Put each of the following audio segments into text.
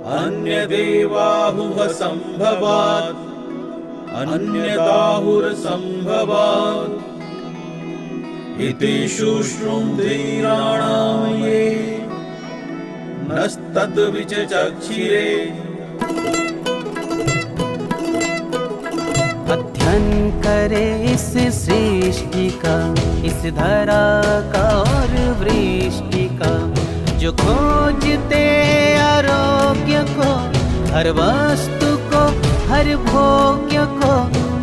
अन्यदेवाहुः सम्भवात् अन्यदाहुरसम्भवात् इति शुश्रुमधीराणां ये नस्तद्विचक्षिरे। अध्ययन करे इस सृष्टि का, इस धरा का और वृष्टि का, जो खोजते आरोग्य को, हर वस्तु को, हर भोग्य को,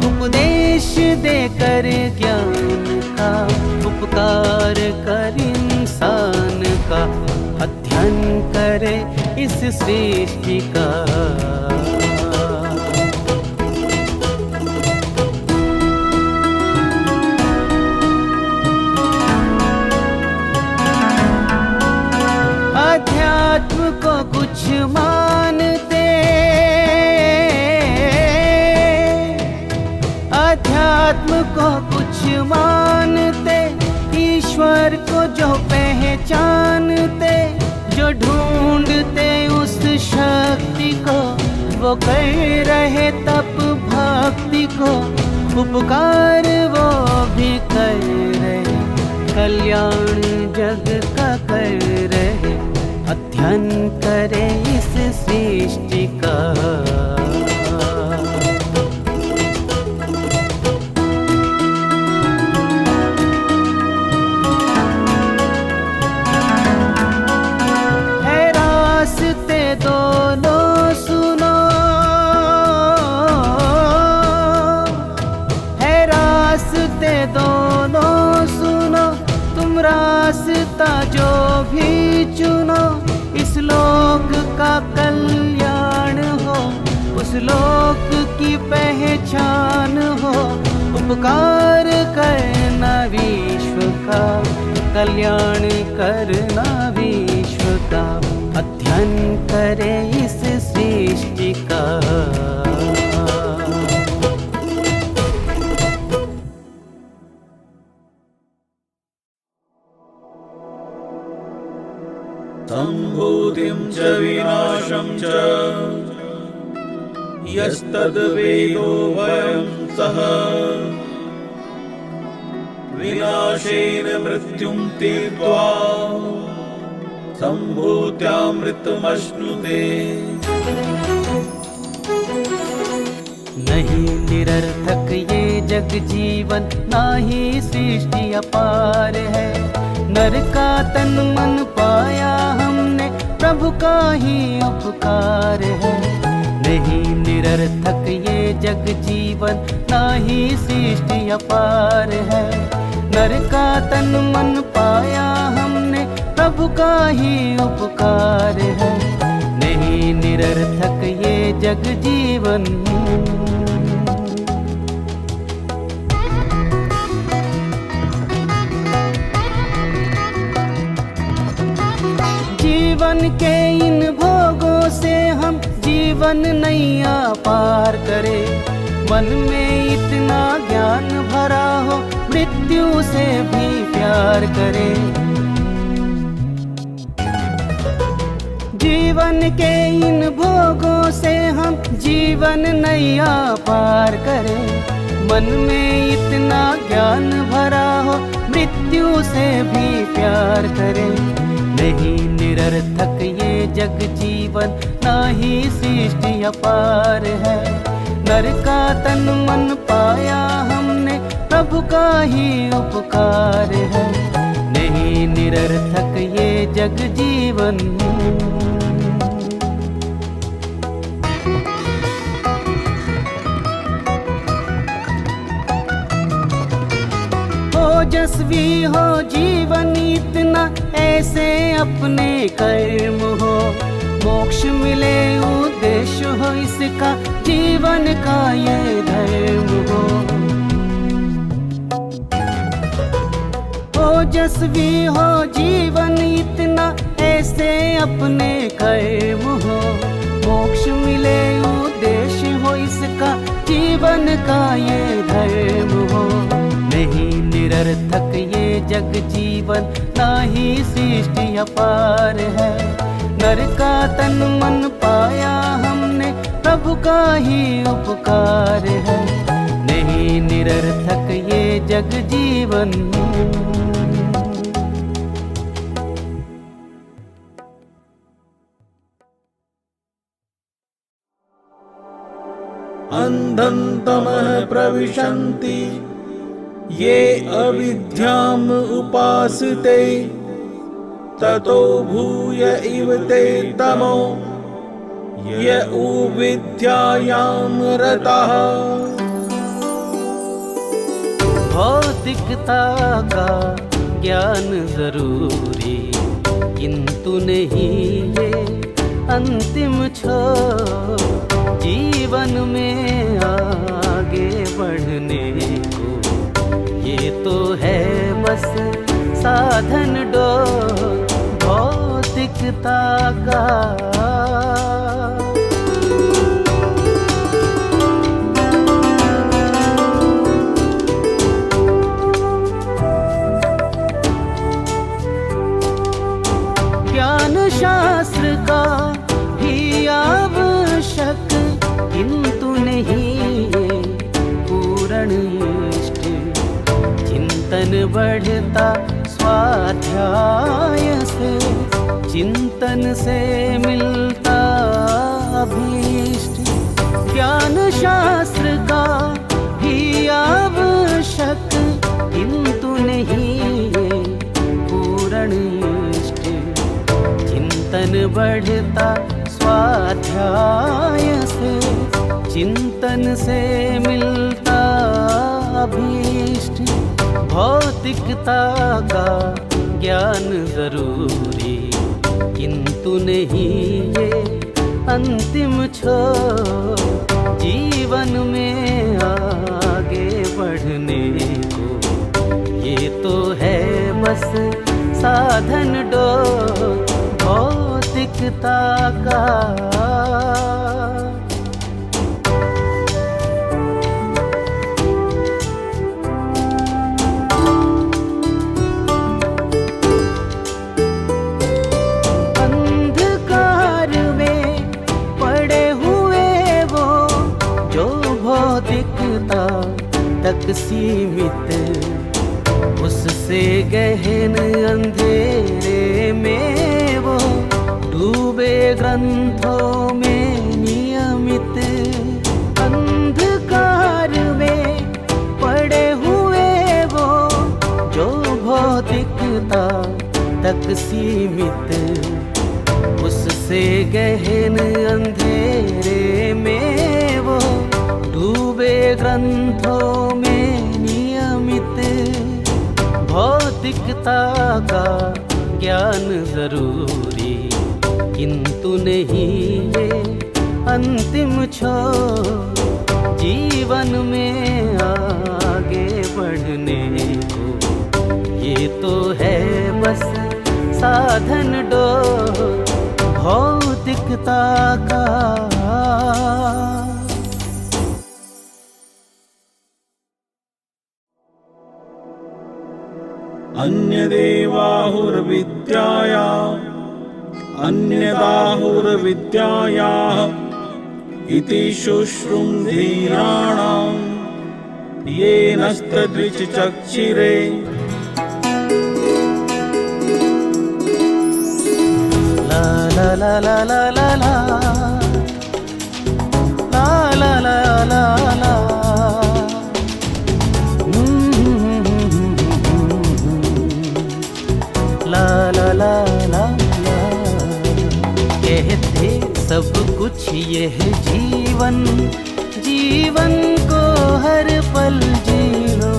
उपदेश देकर ज्ञान का, उपकार कर इंसान का। अध्ययन करे इस सृष्टि का। अध्यात्म को कुछ मानते, अध्यात्म को कुछ मानते, ईश्वर को जो पहचानते, जो ढूंढते उस शक्ति को, वो कर रहे तप भक्ति को, उपकार वो भी कर रहे, कल्याण जग का कर रहे। अध्ययन करे इस सृष्टि का। है रास्ते दोनों सुनो, है रास्ते दोनों सुनो, तुम रास्ता जो भी चुनो, इस लोक का कल्याण हो, उस लोक की पहचान हो, उपकार करना विश्व का, कल्याण करना विश्व का। अध्ययन करे इस सृष्टि का। सम्भूतिं च विनाशं च यस्तद्वेदो वयं सः, विनाशेन मृत्युं तीर्त्वा सम्भूत्यामृतमश्नुते। नहीं निरर्थक ये जग जीवन, ना ही सृष्टि अपार है। नर का तन मन पाया हमने, प्रभु का ही उपकार है। नहीं निरर्थक ये जग जीवन, ना ही सृष्टि अपार है। नर का तन मन पाया हमने, प्रभु का ही उपकार है। नहीं निरर्थक ये जग जीवन। जीवन के इन भोगों से हम जीवन नैया पार करें। मन में इतना ज्ञान भरा हो, मृत्यु से भी प्यार करें। जीवन के इन भोगों से हम जीवन नैया पार करें। मन में इतना ज्ञान भरा हो, मृत्यु से भी प्यार करें। नहीं निरर्थक ये जग जीवन, ना ही सृष्टि अपार है। नर का तन मन पाया हमने, प्रभु का ही उपकार है। नहीं निरर्थक ये जग जीवन। ओजस्वी हो जीवन इतना, ऐसे अपने कर्म हो। मोक्ष मिले उद्देश्य हो इसका, जीवन का ये धर्म हो। ओजस्वी हो जीवन इतना, ऐसे अपने कर्म हो। मोक्ष मिले उद्देश्य हो इसका, जीवन का ये धर्म हो। नहीं निरर्थक ये जग जीवन, ना ही सृष्टि अपार है। नर का तन मन पाया हमने, प्रभु का ही उपकार है। नहीं निरर्थक ये जग जीवन, अंधं तमः प्रविशन्ति ये अविद्याम् उपासते, ततो भूय इव ते तमो य विद्यायां रतः। भौतिकता का ज्ञान जरूरी, किंतु नहीं ये अंतिम छोर। जीवन में आगे बढ़ने को ये तो है बस साधन डोर भौतिकता का। ज्ञान शास्त्र का भी आवश्यक, किंतु नहीं पूर्ण इष्ट। चिंतन बढ़ता स्वाध्याय से, चिंतन से मिलता अभीष्ट। ज्ञान शास्त्र का भी आवश्यक, किंतु नहीं पूर्ण इष्ट। चिंतन बढ़ता स्वाध्याय से, चिंतन से मिलता अभीष्ट। भौतिकता का ज्ञान जरूरी, किंतु नहीं ये अंतिम छोर। जीवन में आगे बढ़ने को ये तो है बस साधन डोर भौतिकता का। अंधकार में पड़े हुए वो जो भौतिकता तक सीमित, उससे गहन अंधेरे में वो डूबे ग्रंथों में नियमित। अंधकार में पड़े हुए वो जो भौतिकता तक सीमित, उससे गहन अंधेरे में वो डूबे ग्रंथों में नियमित। भौतिकता का ज्ञान जरूरी, किंतु नहीं ये अंतिम छोर। जीवन में आगे बढ़ने को ये तो है बस साधन डोर भौतिकता का। अन्यदेवाहुर्विद्याया अन्यदाहुर्विद्यायाः इति शुश्रुमधीराणां येनस्तद्विचक्षिरे। ला ला ला ला ला ला ला ला ला ला ला। ला ला ला ला ला। कहते सब कुछ यह जीवन, जीवन को हर पल जी लो।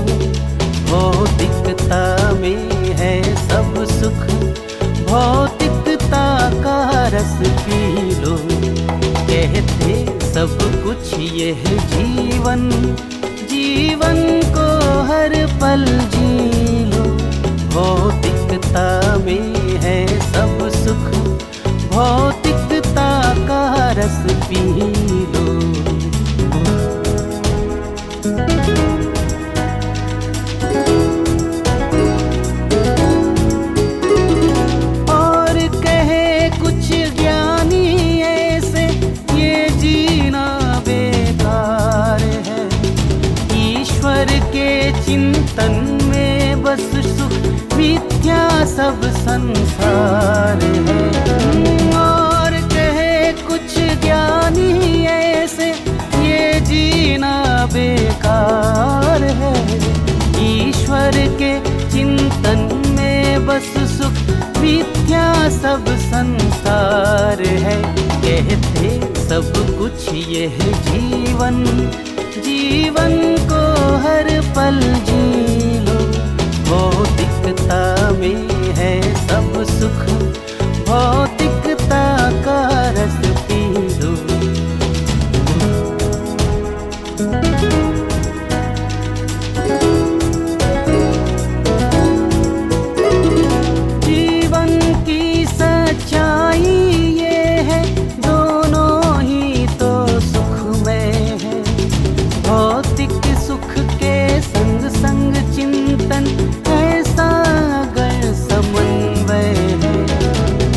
भौतिकता में है सब सुख, भौतिकता का रस पी लो। कहते सब कुछ यह जीवन, जीवन को हर पल जी लो। भौतिकता में है सब सुख, भौतिकता का रस पी लो। और कहे कुछ सब संसार है। और कहे कुछ ज्ञानी ऐसे ये जीना बेकार है। ईश्वर के चिंतन में बस सुख मिथ्या सब संसार है। कहते सब कुछ यह जीवन, जीवन को हर पल जी लो। भौतिकता में है सब सुख, भौतिकता का रस पी लो। जीवन की सच्चाई ये है दोनों ही तो सुख में है। भौतिक सुख के संग संग चिंतन ऐसा अगर समन्वय है।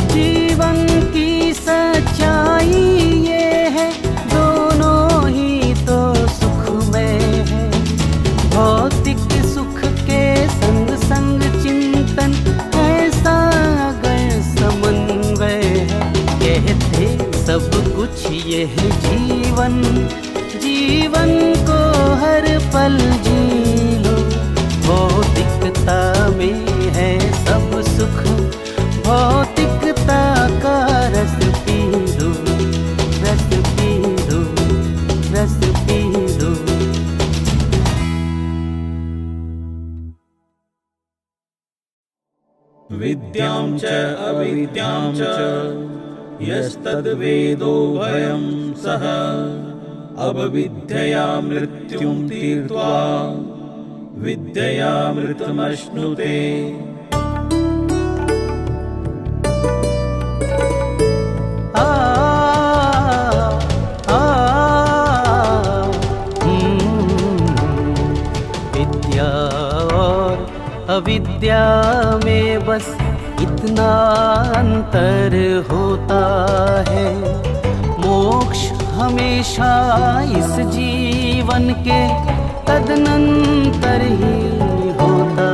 जीवन की सच्चाई ये है दोनों ही तो सुख में है। भौतिक सुख के संग संग चिंतन ऐसा अगर समन्वय है। कहते सब कुछ यह जीवन, जीवन को हर पल जी लो। भौतिकता में है सब सुख, भौतिकता का रस पी लो। रस पी लो, रस पी लो। विद्यां च अविद्यां च यस्तद्वेदो भयं सः अविद्यया मृत्युं तीर्त्वा विद्ययामृतमश्नुते। विद्या और अविद्या में बस इतना अंतर होता है। मोक्ष हमेशा इस जीवन के तदनंतर ही होता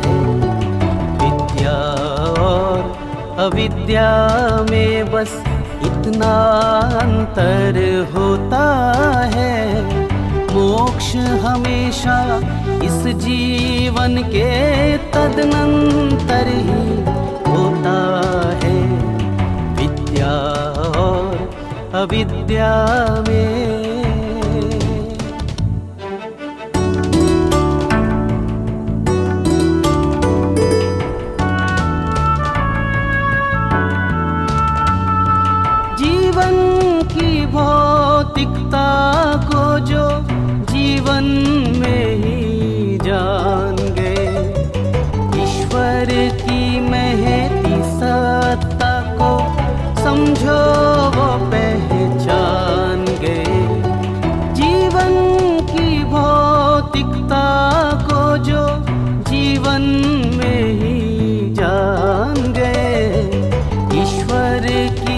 है। विद्या और अविद्या में बस इतना अंतर होता है। मोक्ष हमेशा इस जीवन के तदनंतर ही होता है। विद्या और अविद्या में जीवन की भौतिकता को जो जीवन में ही जान गए, ईश्वर की महती सत्ता को समझो वो पहचान गए। जीवन की भौतिकता को जो जीवन में ही जान गए, ईश्वर की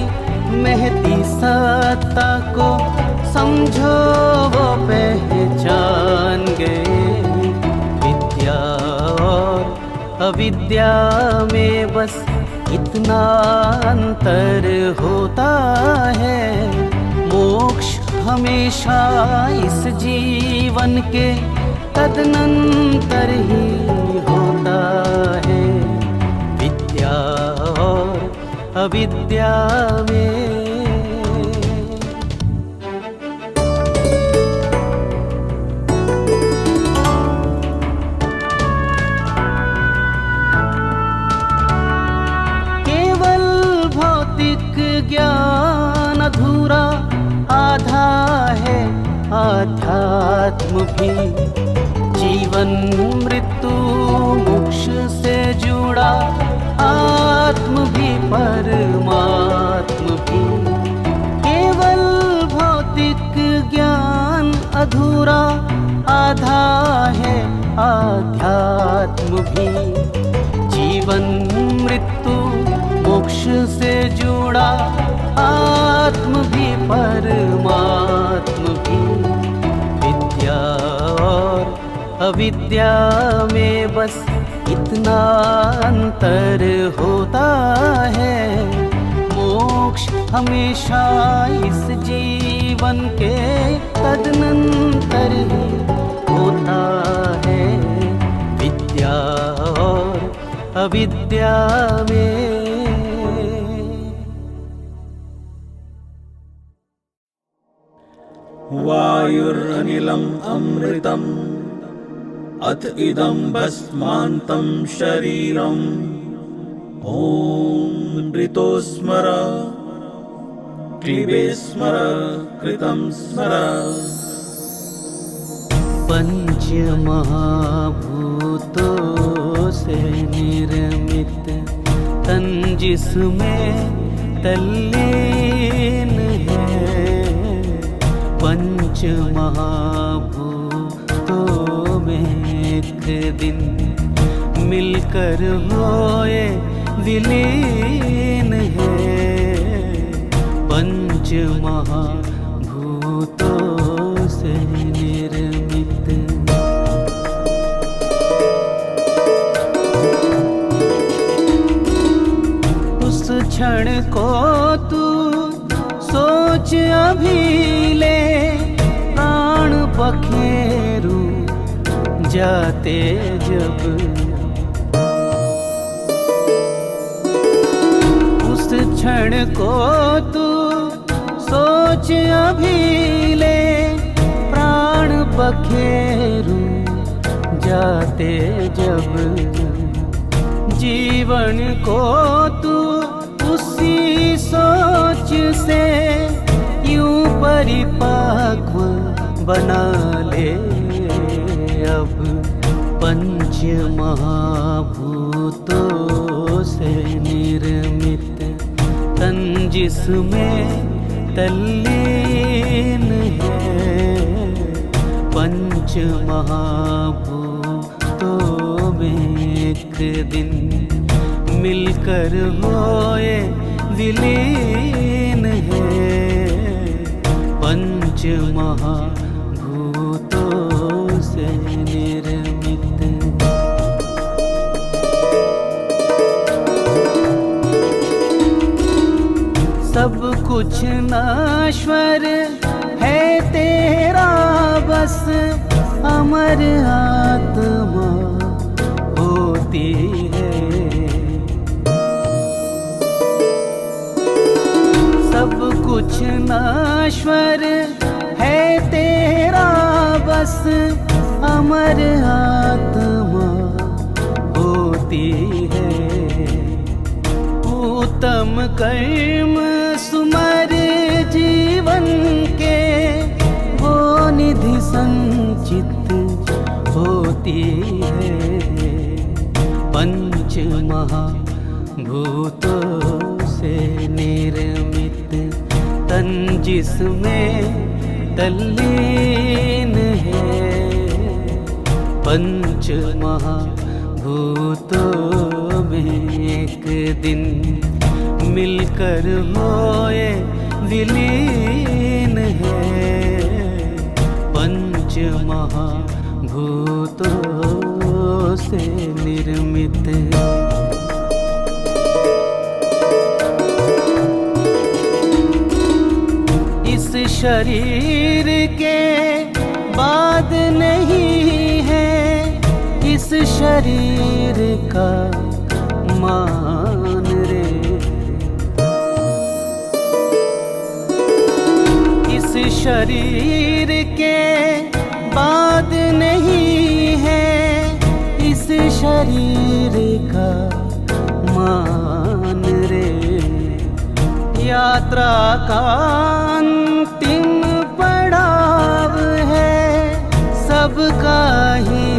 महती सत्ता को समझो वो पहचान गए। विद्या और अविद्या में बस इतना अंतर होता है। मोक्ष हमेशा इस जीवन के तदनंतर ही होता है। विद्या और अविद्या में ज्ञान अधूरा आधा है। आध्यात्म भी जीवन मृत्यु मोक्ष से जुड़ा, आत्म भी परमात्म भी। केवल भौतिक ज्ञान अधूरा आधा है। आध्यात्म भी जीवन मृत्यु मोक्ष से जुड़ा, आत्म भी परमात्म भी। विद्या और अविद्या में बस इतना अंतर होता है। मोक्ष हमेशा इस जीवन के तदनंतर ही होता है। विद्या और अविद्या में वायुरनिलम् अमृतम् अथ इदं भस्मान्तं शरीरम् ॐ ऋतो स्मर क्लिबे स्मर कृतं स्मर। पंच महाभूतों से निर्मित तन जिसमें तल्लीन है। पंच महाभूतों में एक दिन मिलकर होए विलीन है। पंच महाभूतों से निर्मित उस क्षण को तू सोच अभी ले। प्राण पखेरु जाते जब उस क्षण को तू सोच अभी ले। प्राण पखेरु जाते जब जीवन को तू उसी सोच से यूं परिपक्व बना ले। अब पंच महाभूतों से निर्मित तन जिसमें तल्लीन है। पंच महाभूतों में एक दिन मिलकर होए विलीन है। पंच महाभूतों से निर्मित सब कुछ नश्वर है तेरा बस। अमर आत्मा होती है। सब कुछ नश्वर है तेरा बस। अमर आत्मा होती है। उत्तम कर्म सुमर जीवन के वो निधि संचित होती है। पंच महाभूतों से निर्मित तन जिसमें तल्लीन है। पंच महाभूतों में एक दिन मिलकर होए विलीन है। पंच महाभूतों से निर्मित इस शरीर के बाद नहीं है। इस शरीर का मान रे। इस शरीर के बाद नहीं है। इस शरीर का मान रे। यात्रा का अंतिम पड़ाव है। सबका ही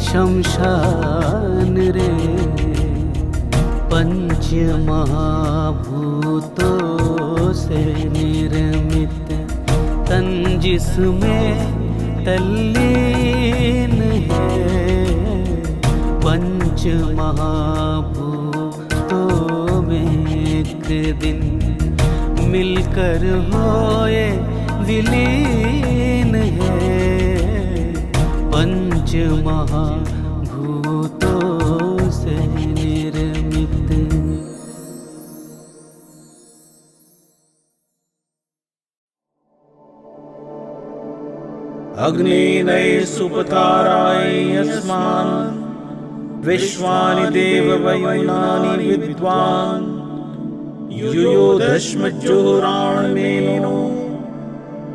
शमशान रे। पंच महाभूतों से निर्मित तन जिसमें तल्लीन है। पंच महाभूतों में एक दिन मिलकर होए विलीन है। पंच महाभूतों अग्नेनये सुपताराय अस्मान् विश्वानि देववयुनानि विद्वान् युयोधस्मज्जुहुराणमेनो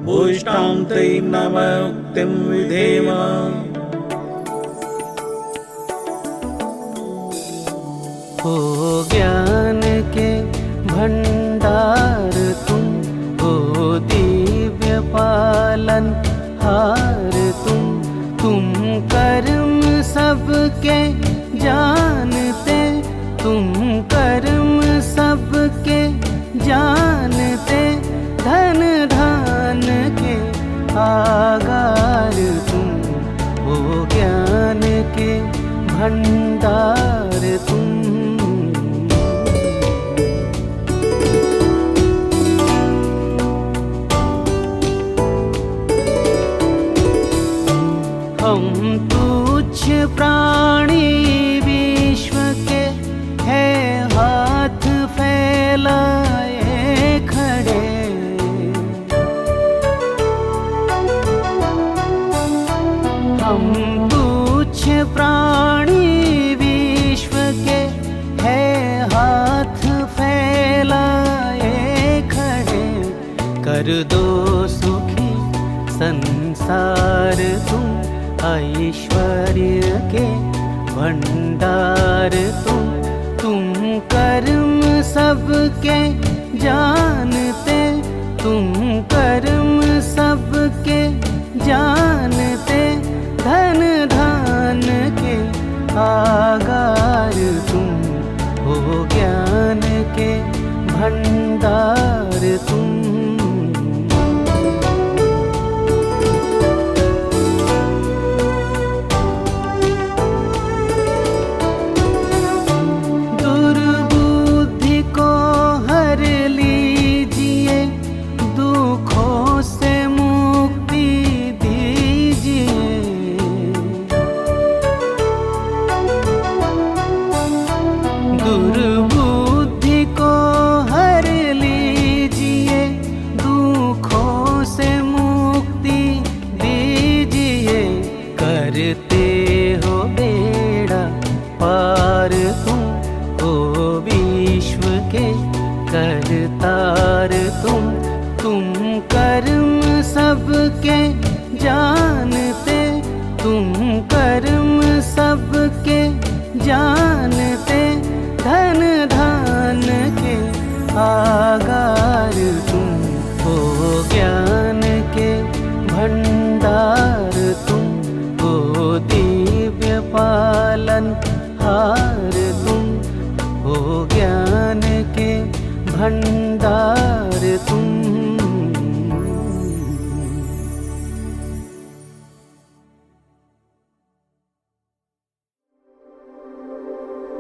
भूयिष्ठां तै नमोक्तिं विधेम। हो ज्ञान के भंडार तुम, हो दिव्य पालन हार तुम कर्म सबके जानते, तुम कर्म सबके जानते, धन धान के आगार तुम, हो ज्ञान के भंडार तुम। हम तुच्छ प्राणी विश्व के है हाथ फैलाए खड़े, हम तुच्छ प्राणी विश्व के है हाथ फैलाए खड़े, कर दो सुखी संसार तुम, ऐश्वर्य के भंडार तुम कर्म सबके जानते, तुम कर्म सबके जानते, धन धान के आगार तुम, हो ज्ञान के भंडार तुम। दुर्बुद्धि को हर लीजिए, दुखों से मुक्ति दीजिए, करते हो बेड़ा पार तुम, हो विश्व के करतार तुम कर्म सबके जानते, तुम कर्म सबके जानते, धन धान के आगार तुम, हो ज्ञान के भंडार तुम, हो दिव्य पालन हार तुम, हो ज्ञान के भंडार तुम।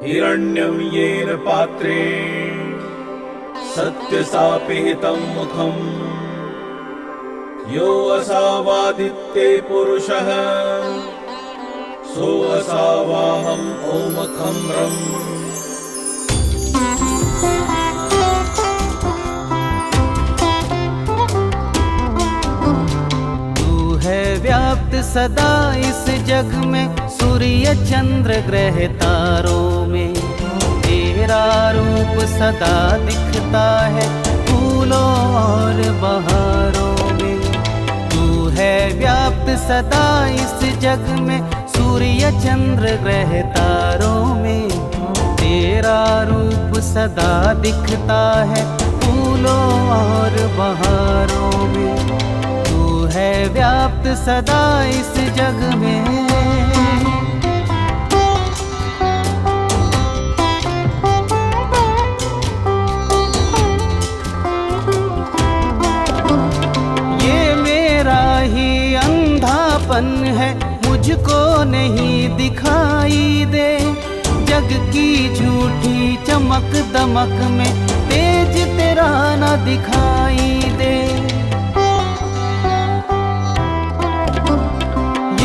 हिरण्यं येन पात्रे सत्यसापेतं मुखम्, यो असावादित्ये पुरुषः सो असावाहम् ओमखं रम्। तू है व्याप्त सदा इस जग में, सूर्य चंद्र ग्रह तारों में, तेरा रूप सदा दिखता है फूलों और बहारों में। तू है व्याप्त सदा इस जग में, सूर्य चंद्र ग्रह तारों में, तेरा रूप सदा दिखता है फूलों और बहारों में। तू है व्याप्त सदा इस जग में। है मुझको नहीं दिखाई दे, जग की झूठी चमक दमक में तेज तेरा न दिखाई दे।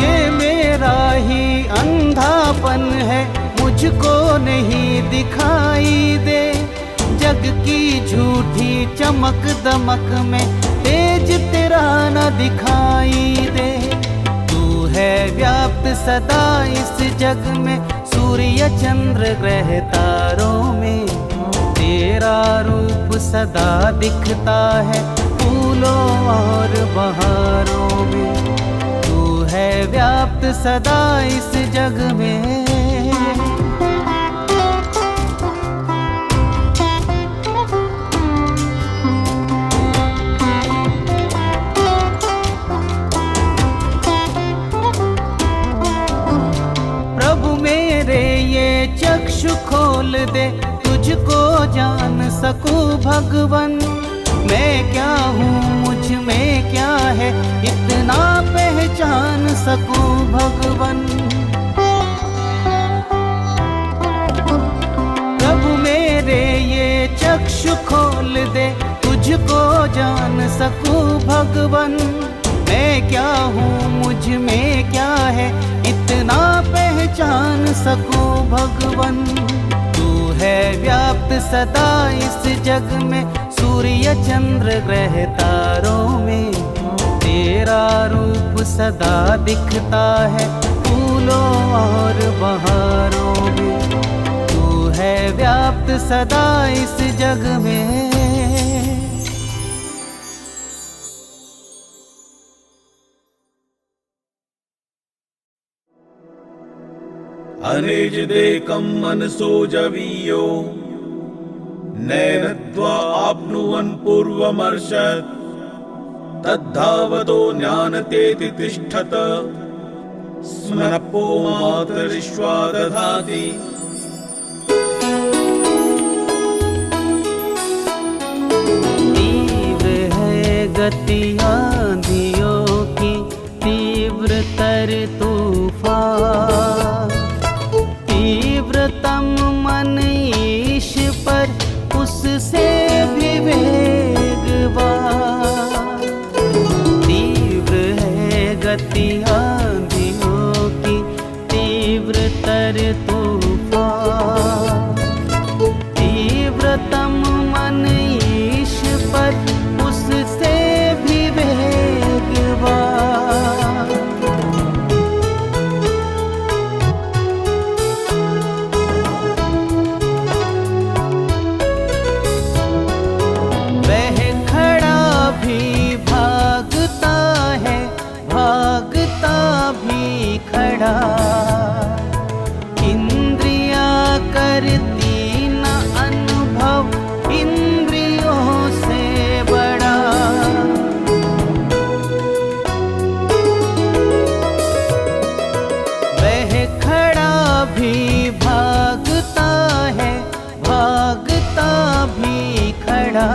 ये मेरा ही अंधापन है मुझको नहीं दिखाई दे, जग की झूठी चमक दमक में तेज तेरा न दिखाई दे। है व्याप्त सदा इस जग में, सूर्य चंद्र ग्रह तारों में। तेरा रूप सदा दिखता है फूलों और बहारों में। तू है व्याप्त सदा इस जग में। चक्षु खोल दे, तुझको जान सकूं भगवन। मैं क्या हूँ, मुझ में क्या है, इतना पहचान सकूं भगवन। प्रभु मेरे ये चक्षु खोल दे, तुझको जान सकूं भगवन। मैं क्या हूँ, मुझ में क्या है, इतना पहचान सकूं भगवन। तू है व्याप्त सदा इस जग में, सूर्य चंद्र ग्रह तारों में। तेरा रूप सदा दिखता है फूलों और बहारों में। तू है व्याप्त सदा इस जग में। अनेजदेकं मनसो जवीयो नैनत्वा आप्नुवन् पूर्वमर्षत्। तद्धावतो ज्ञानतेति तिष्ठत स्मरपो मातरिश्वा दधाति। तीव्र है गति आंधियों की, तीव्रतर तूफान। तीव्रतम मन ईश पर, उससे भी वेगवान। तीव्र है गति आंधियों की, तीव्रतर तूफान। तीव्रतम मन ईश पर, उससे भी वेगवान। इंद्रियां करती न अनुभव, इंद्रियों से बड़ा। वह खड़ा भी भागता है, भागता भी खड़ा।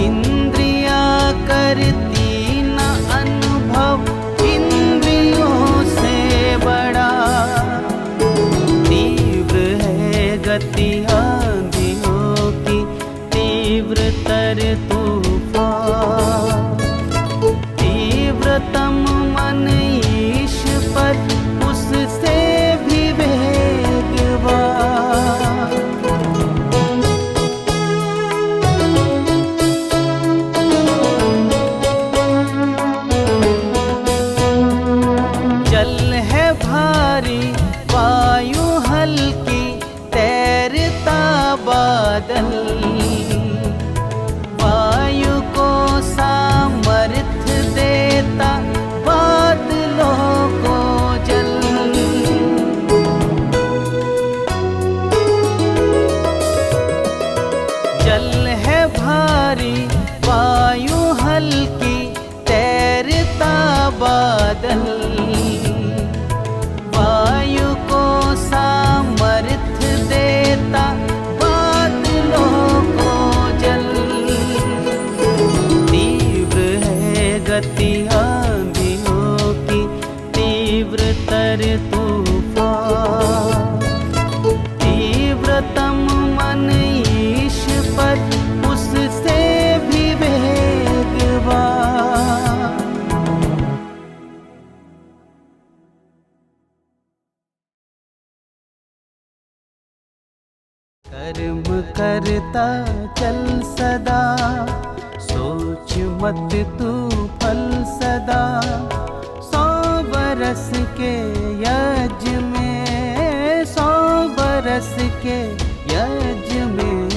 इंद्रियां करती न अनुभव, गति आंधियों की, तीव्रतर तूफान। तीव्रतम मन ईश पर, उससे भी वेगवान। जल है भारी, वायु हल्की, तैरता बादल। वायु को सामर्थ्य देता, बादलों को जल। जल है भारी, वायु हल्की, तैरता बादल। वायु को सामर्थ्य देता, बादलों को जल। तीव्र है गति आंधियों की, तीव्रतर तूफान। तीव्रतम मन ईश पर, उससे भी वेगवान। कर्म करता चल सदा, सोच मत तू फल सदा। बरस के यज्ञ में, 100 बरस के यज्ञ में,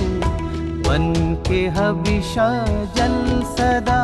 बन के हविषा जल सदा